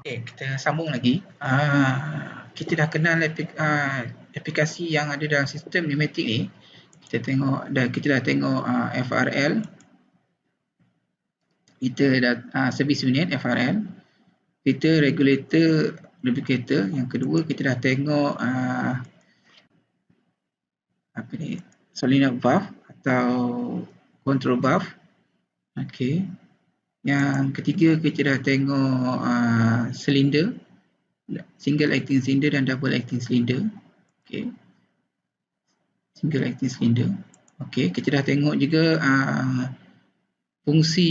Okey, kita sambung lagi. Kita dah kenal aplikasi yang ada dalam sistem pneumatik ni. Kita dah tengok FRL, kita dah service unit FRL, kita regulator lubricator. Yang kedua kita dah tengok apa ni, solenoid valve atau control valve. Okey. Yang ketiga kita dah tengok silinder, single acting cylinder dan double acting cylinder. Okey. Single acting cylinder. Okey, kita dah tengok juga fungsi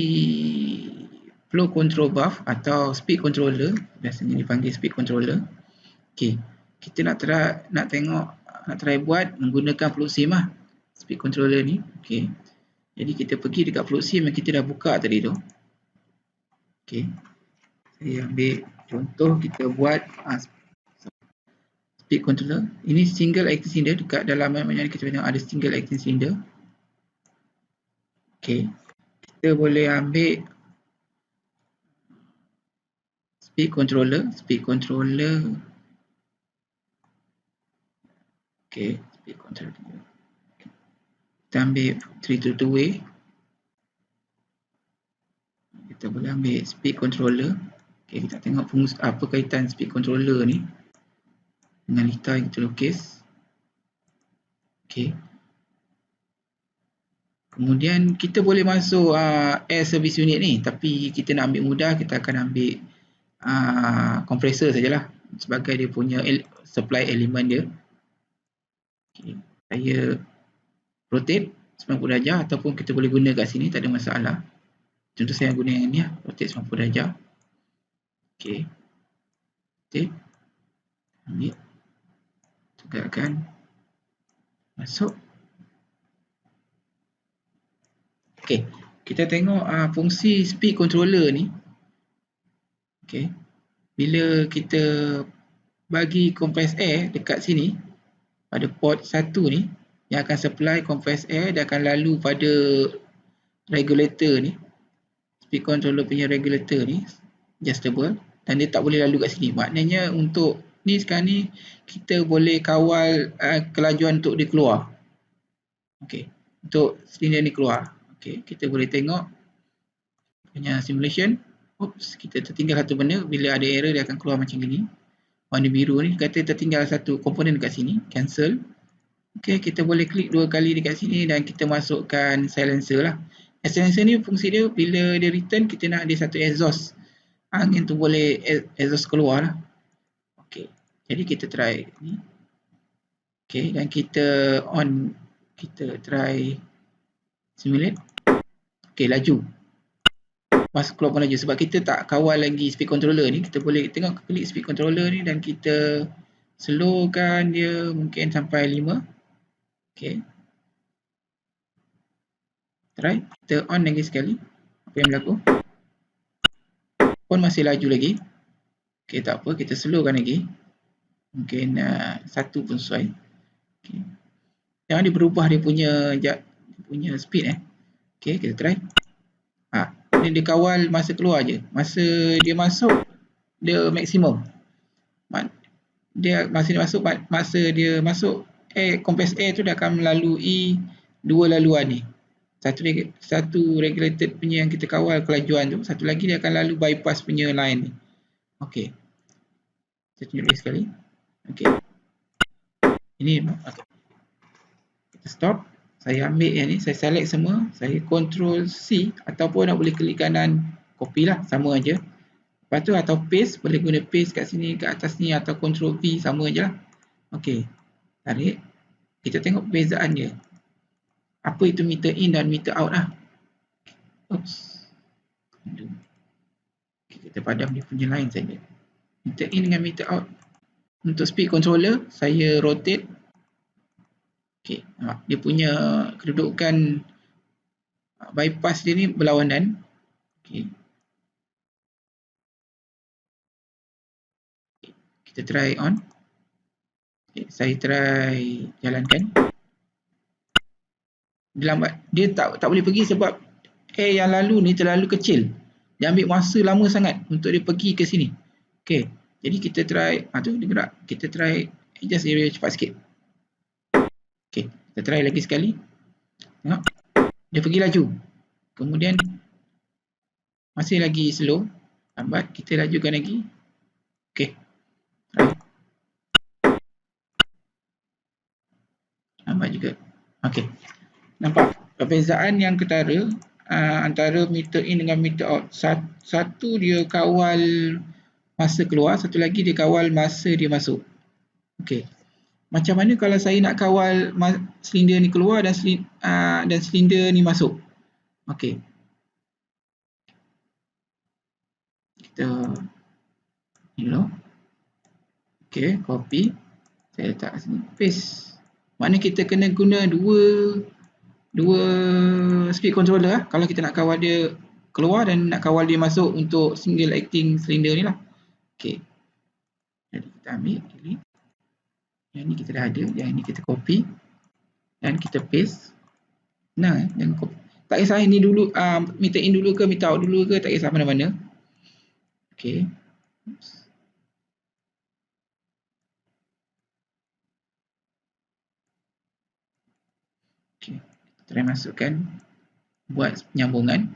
flow control valve atau speed controller, biasanya dipanggil speed controller. Okey, kita nak try buat menggunakan fluid sim speed controller ni. Okey. Jadi kita pergi dekat fluid sim yang kita dah buka tadi tu. Okey. Saya ambil contoh kita buat speed controller. Ini single acting cylinder. Dekat dalam ni kita tengok ada single acting cylinder. Okey. Kita boleh ambil speed controller. Okey, speed controller. Kita ambil 322 way. Kita boleh ambil speed controller. Okey, kita tengok apa kaitan speed controller ni dengan litar yang kita lukis. Okey. Kemudian kita boleh masuk air service unit ni, tapi kita nak ambil mudah, kita akan ambil kompresor sajalah sebagai dia punya supply element dia. Okay. Saya rotate 90 darjah ataupun kita boleh guna kat sini, tak ada masalah. Contoh saya guna yang ni, rotate 90 darjah. Okey. Okey. Ambil. Tegakkan. Masuk. Okey. Kita tengok fungsi speed controller ni. Okey. Bila kita bagi compressed air dekat sini pada port 1 ni yang akan supply compressed air, dia akan lalu pada regulator ni. Speed controller punya regulator ni adjustable dan dia tak boleh lalu kat sini. Maknanya untuk ni sekarang ni kita boleh kawal kelajuan untuk dia keluar. Okey, untuk silinder ni keluar. Okey, kita boleh tengok punya simulation. Oops, kita tertinggal satu benda. Bila ada error dia akan keluar macam ni. Warna biru ni kata tertinggal satu komponen dekat sini, cancel. Okey, kita boleh klik 2 kali dekat sini dan kita masukkan silencer lah. Silencer ni fungsi dia bila dia return kita nak ada satu exhaust. Angin tu boleh exhaust keluar lah. Okey, jadi kita try ni. Okey, dan kita on, kita try simulate. Okey, laju. Masuk keluar pun laju sebab kita tak kawal lagi speed controller ni. Kita boleh tengok klik speed controller ni dan kita slowkan dia mungkin sampai 5. Okey. Try. Kita on lagi sekali. Apa yang berlaku? Pun masih laju lagi. Okey, tak apa. Kita slowkan lagi. Mungkin 1 pun sesuai. Okey. Jangan dia berubah dia punya speed Okey, kita try. Ni dia kawal masa keluar je. Masa dia masuk dia maksimum. Masa dia masuk compressed air tu dia akan melalui 2 laluan ni. Satu regulated punya yang kita kawal kelajuan tu, satu lagi dia akan lalu bypass punya line ni. Okey. Kita tunjuk lagi sekali. Okey. Ini okey. Kita stop. Saya ambil yang ni, saya select semua, saya control C ataupun nak boleh klik kanan copy lah, sama aja. Lepas tu atau paste, boleh guna paste kat sini, kat atas ni atau control V, sama je lah. Okey. Tarik. Kita tengok perbezaan dia. Apa itu meter in dan meter out lah. Oops. Okay, kita padam dia punya line saja. Meter in dengan meter out. Untuk speed controller, saya rotate. Okey, dia punya kedudukan bypass dia ni berlawanan. Okey. Kita try on. Okay, saya try jalankan. Dia lambat. Dia tak boleh pergi sebab air yang lalu ni terlalu kecil. Dia ambil masa lama sangat untuk dia pergi ke sini. Okey, jadi kita try, tu dia gerak. Kita try adjust area cepat sikit. Okey, kita try lagi sekali. Tengok, dia pergi laju. Kemudian masih lagi slow, lambat, kita lajukan lagi. Okey, try. Lambat juga. Okey, nampak perbezaan yang ketara antara meter in dengan meter out. Satu dia kawal masa keluar, satu lagi dia kawal masa dia masuk. Okey, macam mana kalau saya nak kawal silinder ni keluar dan silinder ni masuk? Okey, kita ni dulu. Okey, copy, saya letak sini, paste. Maknanya kita kena guna dua speed controller kalau kita nak kawal dia keluar dan nak kawal dia masuk untuk single acting cylinder ni lah. Okey, jadi kita ambil, delete. Yang ni kita dah ada, yang ni kita copy dan kita paste. Nah, yang copy. Tak kisah ini dulu, meter in dulu ke meter out dulu ke, tak kisah mana-mana. Okey. Okey, try masukkan, buat penyambungan.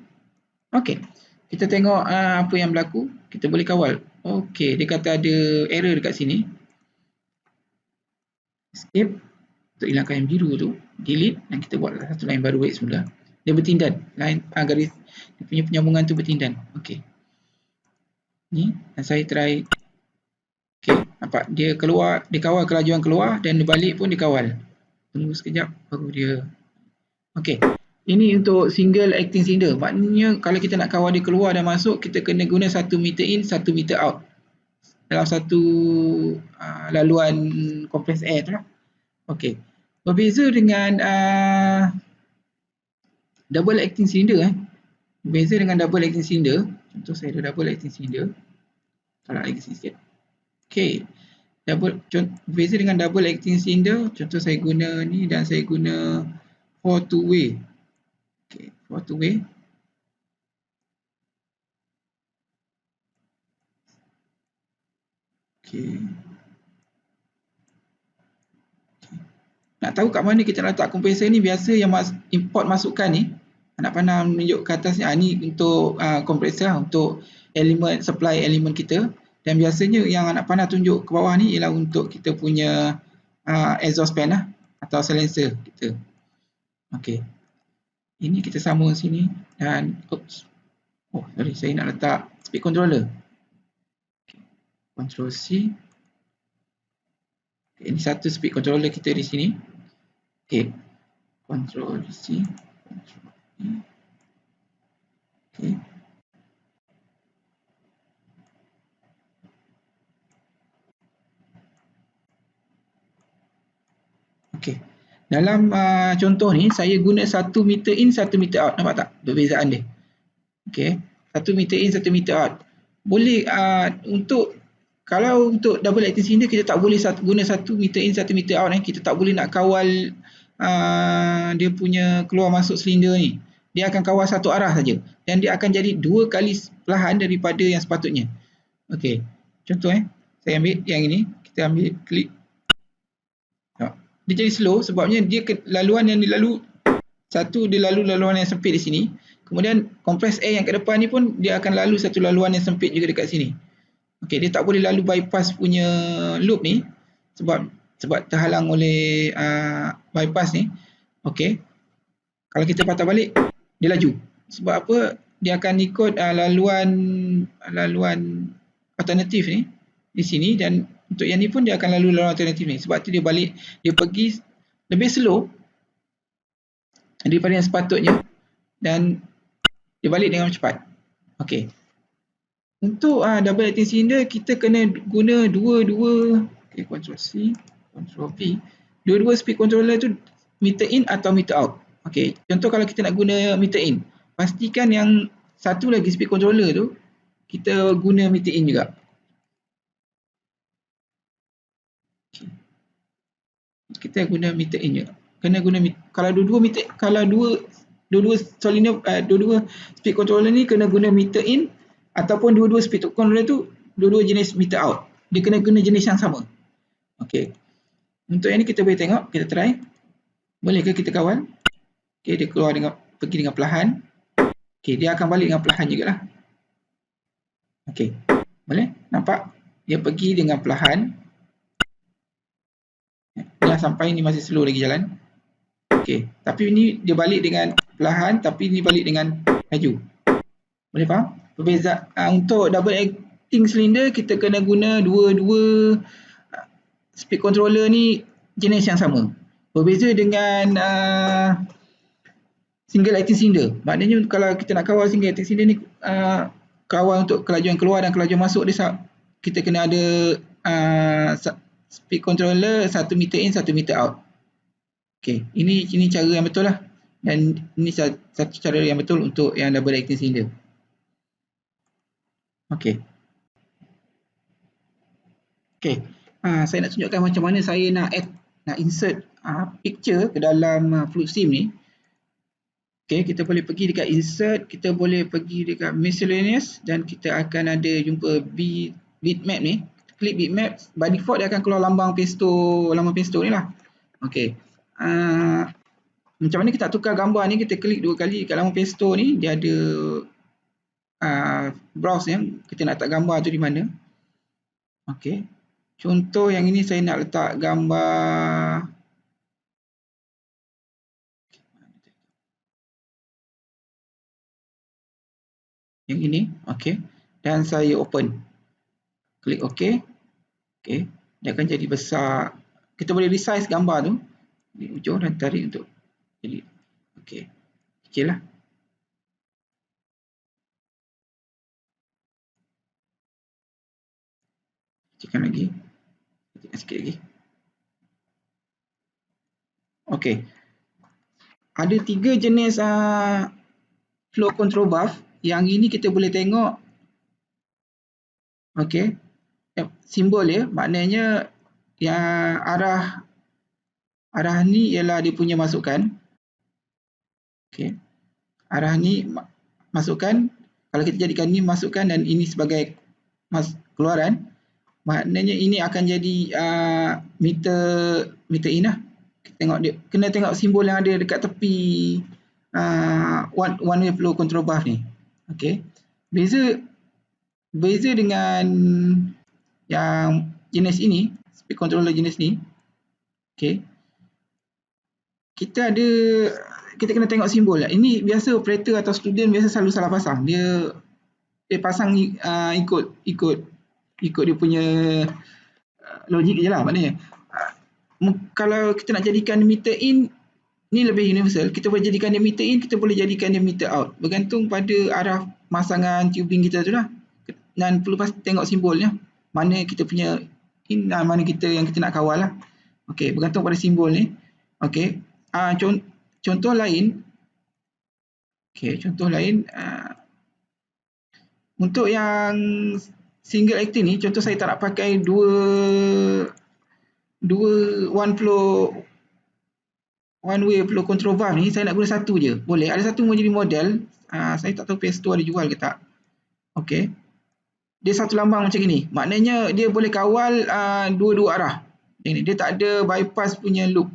Okey, kita tengok apa yang berlaku. Kita boleh kawal. Okey, dia kata ada error dekat sini. Escape untuk hilangkan yang biru tu, delete, dan kita buat satu line baru baik semula. Dia bertindan, line garis dia punya penyambungan tu bertindan. Okey, ni dan saya try. Okey, nampak dia keluar, dia kawal kelajuan keluar dan dia balik pun dia kawal. Tunggu sekejap baru dia. Okey, ini untuk single acting cylinder. Maknanya kalau kita nak kawal dia keluar dan masuk, kita kena guna 1 meter in, 1 meter out dalam satu laluan compressed air tu lah. Okey, berbeza dengan double acting cylinder. Berbeza dengan double acting cylinder. Contoh saya ada double acting cylinder. Taruh lagi sikit. Okey, berbeza dengan double acting cylinder. Contoh saya guna ni dan saya guna 4 way. Okey, 4 way. Okey. Nak tahu kat mana kita letak kompresor ni, biasa yang import masukkan ni, anak panah menunjuk ke atas ni, ni untuk kompresor, untuk elemen, supply elemen kita. Dan biasanya yang anak panah tunjuk ke bawah ni ialah untuk kita punya exhaust fan lah, atau silencer kita. Okey, ini kita sambung sini dan sorry, saya nak letak speed controller. Okay. Ctrl C. Okay, ini satu speed controller kita di sini. Okey, Ctrl C, Ctrl E. Okey. Okey. Dalam contoh ni saya guna 1 meter in, 1 meter out. Nampak tak perbezaan dia? Okey, 1 meter in, 1 meter out. Boleh kalau untuk double acting cylinder kita tak boleh guna 1 meter in, 1 meter out. Kita tak boleh nak kawal dia punya keluar masuk silinder ni. Dia akan kawal satu arah saja dan dia akan jadi 2 kali perlahan daripada yang sepatutnya. Okey, contoh saya ambil yang ini, kita ambil klik. Dia jadi slow sebabnya dia laluan yang dilalu, satu dia lalu laluan yang sempit di sini, kemudian compressed air yang kat depan ni pun dia akan lalu satu laluan yang sempit juga dekat sini. Okey, dia tak boleh lalu bypass punya loop ni sebab terhalang oleh bypass ni. Okey, kalau kita patah balik, dia laju. Sebab apa? Dia akan ikut laluan alternatif ni di sini, dan untuk yang ni pun dia akan lalu laluan alternatif ni. Sebab tu dia balik, dia pergi lebih slow daripada yang sepatutnya dan dia balik dengan cepat. Okey. Untuk double acting cylinder kita kena guna dua-dua. Okey, Ctrl C, Ctrl V. Dua-dua speed controller tu meter in atau meter out. Okey, contoh kalau kita nak guna meter in, pastikan yang satu lagi speed controller tu kita guna meter in juga. Okay. Kita guna meter in juga. Kena guna kalau dua-dua solenoid, dua-dua speed controller ni kena guna meter in ataupun dua-dua speed controller tu dua-dua jenis meter out. Dia kena guna jenis yang sama. Okey. Untuk yang ni kita boleh tengok, kita try. Bolehkah kita kawal? Okey, dia keluar dengan pergi dengan perlahan. Okey, dia akan balik dengan perlahan jugalah. Okey. Boleh? Nampak? Dia pergi dengan perlahan. Dah sampai ni masih slow lagi jalan. Okey, tapi ni dia balik dengan perlahan, tapi ni balik dengan laju. Boleh faham? Perbezaan untuk double acting cylinder kita kena guna dua-dua speed controller ni jenis yang sama. Berbeza dengan single acting cylinder. Maknanya kalau kita nak kawal single acting cylinder ni kawal untuk kelajuan keluar dan kelajuan masuk dia, kita kena ada speed controller 1 meter in 1 meter out. Okey, ini cara yang betul lah. Dan ini satu cara yang betul untuk yang double acting cylinder. Okey. Okey. Saya nak tunjukkan macam mana saya nak insert picture ke dalam fluid sim ni. Okey, kita boleh pergi dekat insert, kita boleh pergi dekat miscellaneous dan kita akan ada jumpa bitmap ni. Klik bitmap, by default dia akan keluar lambang pesto ni lah. Okey. Macam mana kita tukar gambar ni, kita klik 2 kali dekat lambang pesto ni, dia ada browse yang kita nak letak gambar tu di mana. Okey. Contoh yang ini saya nak letak gambar yang ini. Okey. Dan saya open. Klik OK. Okey. Dia akan jadi besar. Kita boleh resize gambar tu di ujung dan tarik untuk edit. Okey. Kecil lah. Kecilkan lagi. Kecilkan sikit lagi. Okey. Ada 3 jenis flow control valve. Yang ini kita boleh tengok. Okey. Simbol dia, maknanya yang arah ni ialah dia punya masukan. Okey. Arah ni masukan. Kalau kita jadikan ni masukan dan ini sebagai keluaran, maknanya ini akan jadi meter in lah. Kita tengok dia, kena tengok simbol yang ada dekat tepi one way flow control valve ni. Okey. Beza dengan yang jenis ini, speed controller jenis ni. Okey. Kita kena tengok simbol lah. Ini biasa operator atau student biasa selalu salah pasang. Dia pasang ikut dia punya logik je lah maknanya. Kalau kita nak jadikan meter in ni lebih universal, kita boleh jadikan dia meter in, kita boleh jadikan dia meter out. Bergantung pada arah masangan tubing kita tu lah. Dan perlu tengok simbolnya. Mana kita punya in, mana yang kita nak kawal lah. Okey, bergantung pada simbol ni. Okey. Contoh lain. Okey, contoh lain. Untuk yang single acting ni, contoh saya tak nak pakai dua one way flow control valve ni, saya nak guna satu je. Boleh. Ada satu menjadi model. Saya tak tahu Pesto ada jual ke tak. Okey. Dia satu lambang macam ni. Maknanya dia boleh kawal dua-dua arah. Dia tak ada bypass punya loop.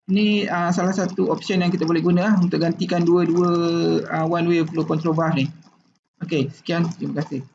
Ni salah satu option yang kita boleh guna untuk gantikan dua-dua one way flow control valve ni. Okey, sekian. Terima kasih.